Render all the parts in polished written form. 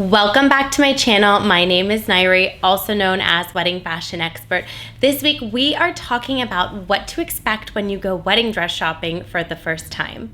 Welcome back to my channel. My name is Nayri, also known as Wedding Fashion Expert. This week we are talking about what to expect when you go wedding dress shopping for the first time.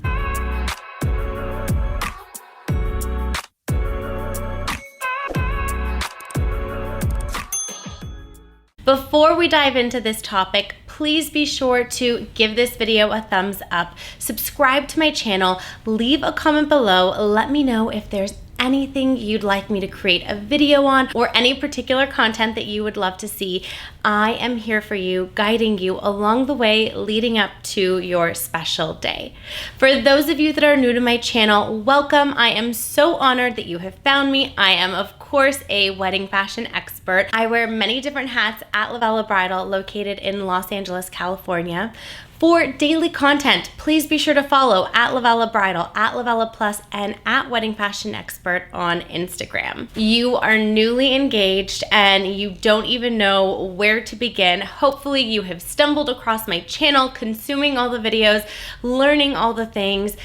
Before we dive into this topic, please be sure to give this video a thumbs up, subscribe to my channel, leave a comment below, let me know if there's anything you'd like me to create a video on or any particular content that you would love to see. I am here for you, guiding you along the way leading up to your special day. For those of you that are new to my channel, welcome. I am so honored that you have found me. I am, of course, a wedding fashion expert. I wear many different hats at LOVELLA Bridal, located in Los Angeles, California. For daily content, please be sure to follow at LOVELLA Bridal, at LOVELLA Plus, and at Wedding Fashion Expert on Instagram. You are newly engaged and you don't even know where to begin. Hopefully you have stumbled across my channel, consuming all the videos, learning all the things.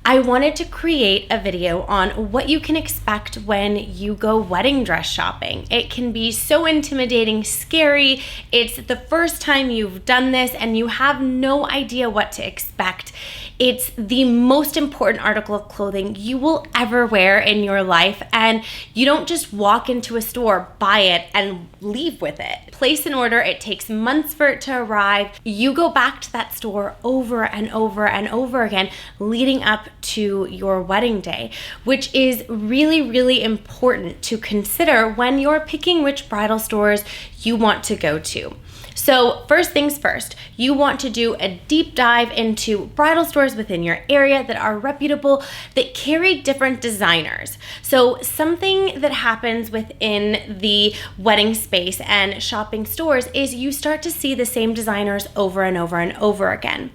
I wanted to create a video on what you can expect when you go wedding dress shopping. It can be so intimidating, scary. It's the first time you've done this and you have no idea what to expect. It's the most important article of clothing you will ever wear in your life, and you don't just walk into a store, buy it, and leave with it. Place an order, it takes months for it to arrive. You go back to that store over and over and over again, leading up to your wedding day, which is really, really important to consider when you're picking which bridal stores you want to go to. So first things first, you want to do a deep dive into bridal stores within your area that are reputable, that carry different designers. So something that happens within the wedding space and shopping stores is you start to see the same designers over and over and over again.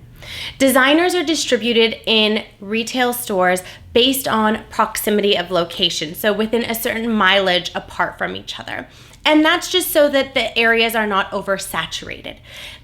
Designers are distributed in retail stores based on proximity of location, so within a certain mileage apart from each other. And that's just so that the areas are not oversaturated.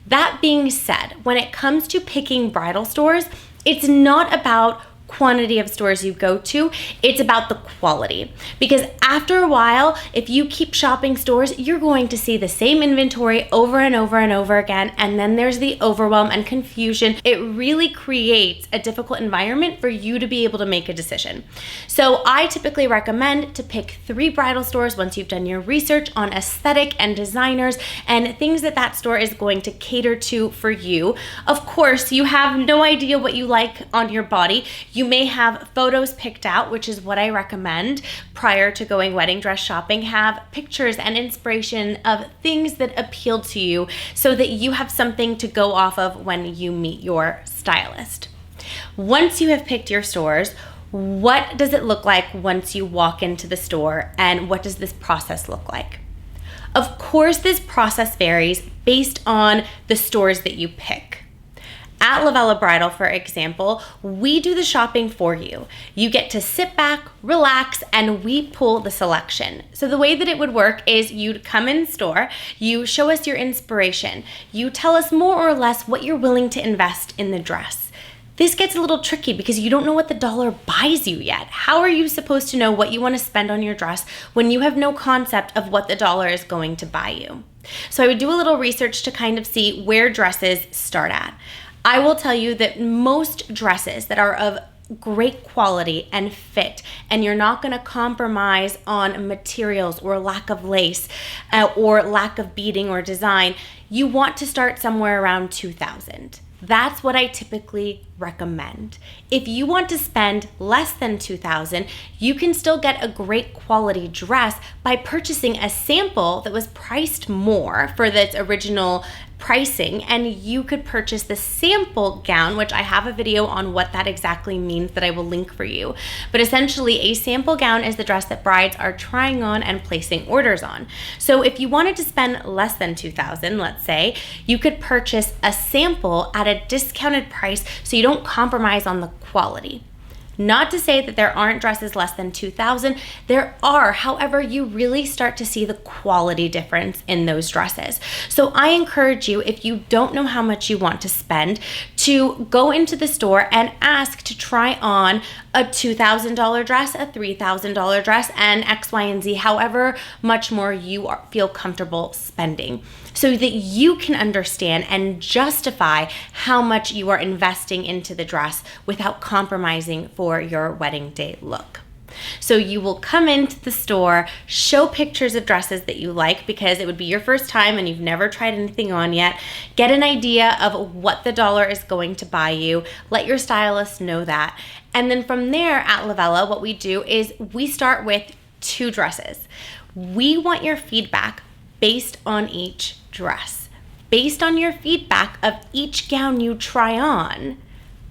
That being said, when it comes to picking bridal stores, it's not about quantity of stores you go to, it's about the quality. Because after a while, if you keep shopping stores, you're going to see the same inventory over and over and over again, and then there's the overwhelm and confusion. It really creates a difficult environment for you to be able to make a decision. So I typically recommend to pick 3 bridal stores once you've done your research on aesthetic and designers and things that that store is going to cater to for you. Of course, you have no idea what you like on your body. You may have photos picked out, which is what I recommend prior to going wedding dress shopping. Have pictures and inspiration of things that appeal to you so that you have something to go off of when you meet your stylist. Once you have picked your stores, what does it look like once you walk into the store, and what does this process look like? Of course, this process varies based on the stores that you pick. At LOVELLA Bridal, for example, we do the shopping for you. You get to sit back, relax, and we pull the selection. So the way that it would work is you'd come in store, you show us your inspiration, you tell us more or less what you're willing to invest in the dress. This gets a little tricky because you don't know what the dollar buys you yet. How are you supposed to know what you want to spend on your dress when you have no concept of what the dollar is going to buy you? So I would do a little research to kind of see where dresses start at. I will tell you that most dresses that are of great quality and fit, and you're not going to compromise on materials or lack of lace or lack of beading or design, you want to start somewhere around $2,000. That's what I typically recommend. If you want to spend less than $2,000, you can still get a great quality dress by purchasing a sample that was priced more for its original pricing, and you could purchase the sample gown, which I have a video on what that exactly means that I will link for you. But essentially, a sample gown is the dress that brides are trying on and placing orders on. So if you wanted to spend less than $2,000, let's say, you could purchase a sample at a discounted price so you don't compromise on the quality. Not to say that there aren't dresses less than $2,000. There are. However, you really start to see the quality difference in those dresses. So I encourage you, if you don't know how much you want to spend, to go into the store and ask to try on a $2,000 dress, a $3,000 dress, and X, Y, and Z, however much more you feel comfortable spending, so that you can understand and justify how much you are investing into the dress without compromising for your wedding day look. So you will come into the store, show pictures of dresses that you like, because it would be your first time and you've never tried anything on yet. Get an idea of what the dollar is going to buy you. Let your stylist know that. And then from there at LOVELLA, what we do is we start with 2 dresses. We want your feedback based on each dress. Based on your feedback of each gown you try on,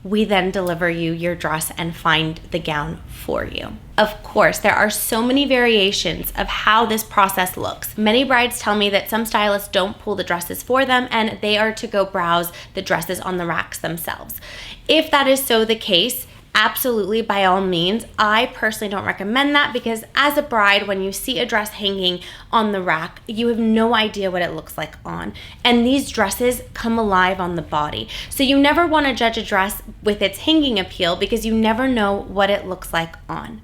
we then deliver you your dress and find the gown for you. Of course, there are so many variations of how this process looks. Many brides tell me that some stylists don't pull the dresses for them and they are to go browse the dresses on the racks themselves. If that is so the case, absolutely, by all means. I personally don't recommend that, because as a bride, when you see a dress hanging on the rack, you have no idea what it looks like on. And these dresses come alive on the body. So you never want to judge a dress with its hanging appeal, because you never know what it looks like on.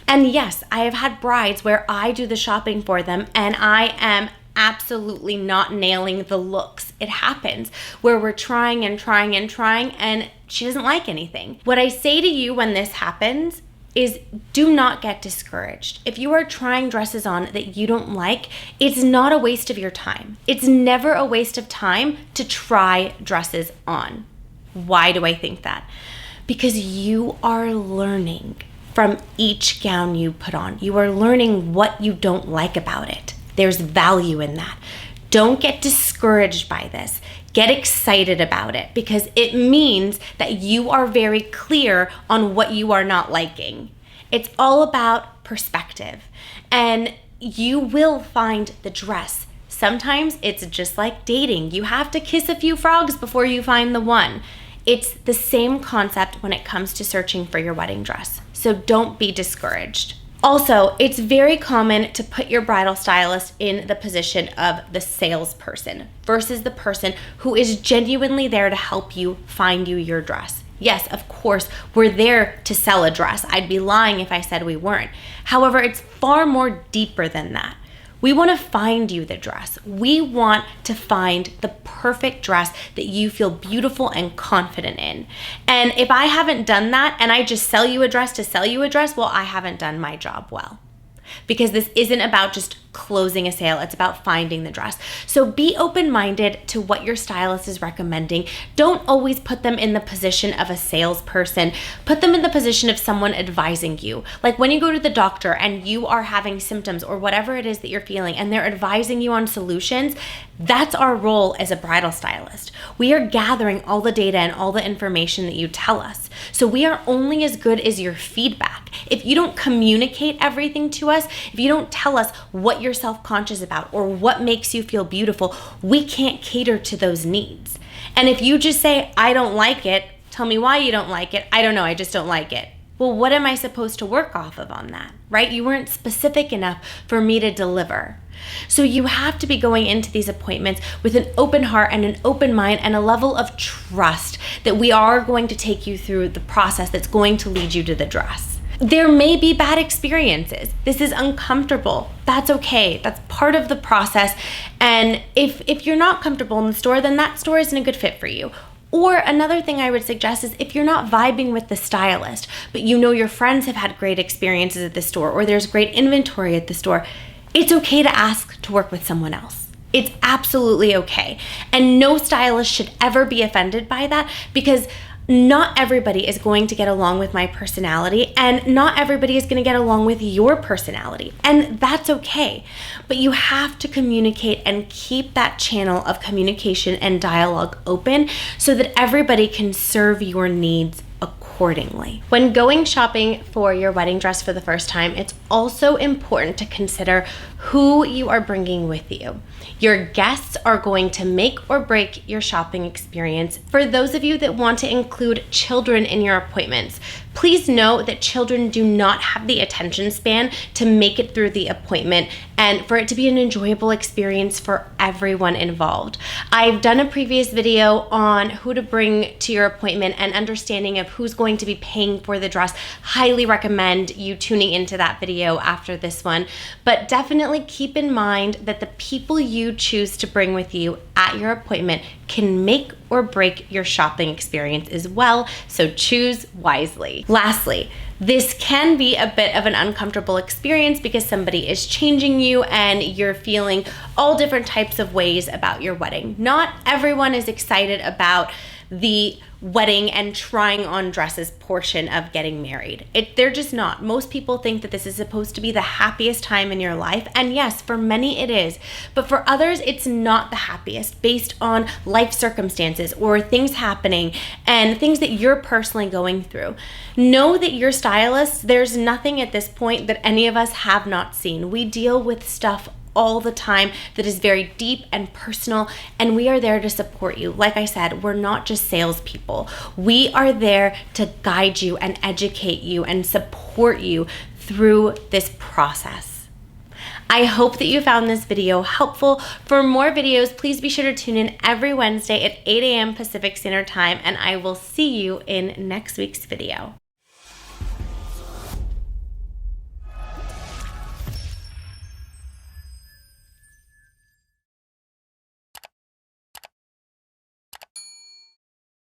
And yes, I have had brides where I do the shopping for them and I am absolutely not nailing the looks. It happens where we're trying and trying and trying and she doesn't like anything. What I say to you when this happens is, do not get discouraged. If you are trying dresses on that you don't like, it's not a waste of your time. It's never a waste of time to try dresses on. Why do I think that? Because you are learning from each gown you put on. You are learning what you don't like about it. There's value in that. Don't get discouraged by this. Get excited about it, because it means that you are very clear on what you are not liking. It's all about perspective, and you will find the dress. Sometimes it's just like dating. You have to kiss a few frogs before you find the one. It's the same concept when it comes to searching for your wedding dress. So don't be discouraged. Also, it's very common to put your bridal stylist in the position of the salesperson versus the person who is genuinely there to help you find you your dress. Yes, of course, we're there to sell a dress. I'd be lying if I said we weren't. However, it's far more deeper than that. We want to find you the dress. We want to find the perfect dress that you feel beautiful and confident in. And if I haven't done that and I just sell you a dress to sell you a dress, well, I haven't done my job well. Because this isn't about just closing a sale, it's about finding the dress. So be open-minded to what your stylist is recommending. Don't always put them in the position of a salesperson. Put them in the position of someone advising you. Like when you go to the doctor and you are having symptoms or whatever it is that you're feeling and they're advising you on solutions, that's our role as a bridal stylist. We are gathering all the data and all the information that you tell us. So we are only as good as your feedback. If you don't communicate everything to us, if you don't tell us what you're self-conscious about or what makes you feel beautiful, we can't cater to those needs. And if you just say, I don't like it, tell me why you don't like it. I don't know, I just don't like it. Well, what am I supposed to work off of on that, right? You weren't specific enough for me to deliver. So you have to be going into these appointments with an open heart and an open mind and a level of trust that we are going to take you through the process that's going to lead you to the dress. There may be bad experiences. This is uncomfortable. That's okay. That's part of the process. And if you're not comfortable in the store, then that store isn't a good fit for you. Or another thing I would suggest is if you're not vibing with the stylist, but you know your friends have had great experiences at the store or there's great inventory at the store, it's okay to ask to work with someone else. It's absolutely okay. And no stylist should ever be offended by that, because not everybody is going to get along with my personality and not everybody is going to get along with your personality, and that's okay. But you have to communicate and keep that channel of communication and dialogue open so that everybody can serve your needs accordingly. When going shopping for your wedding dress for the first time, it's also important to consider who you are bringing with you. Your guests are going to make or break your shopping experience. For those of you that want to include children in your appointments, Please note that children do not have the attention span to make it through the appointment and for it to be an enjoyable experience for everyone involved. I've done a previous video on who to bring to your appointment and understanding of who's going to be paying for the dress. Highly recommend you tuning into that video after this one. But definitely keep in mind that the people you choose to bring with you at your appointment can make or break your shopping experience as well, so choose wisely. Lastly, this can be a bit of an uncomfortable experience because somebody is changing you and you're feeling all different types of ways about your wedding. Not everyone is excited about the wedding and trying on dresses portion of getting married. They're just not. Most people think that this is supposed to be the happiest time in your life, and yes, for many it is, but for others it's not the happiest based on life circumstances or things happening and things that you're personally going through. Know that your stylist, there's nothing at this point that any of us have not seen. We deal with stuff all the time that is very deep and personal, and we are there to support you. Like I said, we're not just salespeople. We are there to guide you and educate you and support you through this process. I hope that you found this video helpful. For more videos, please be sure to tune in every Wednesday at 8 a.m. Pacific Standard Time, and I will see you in next week's video.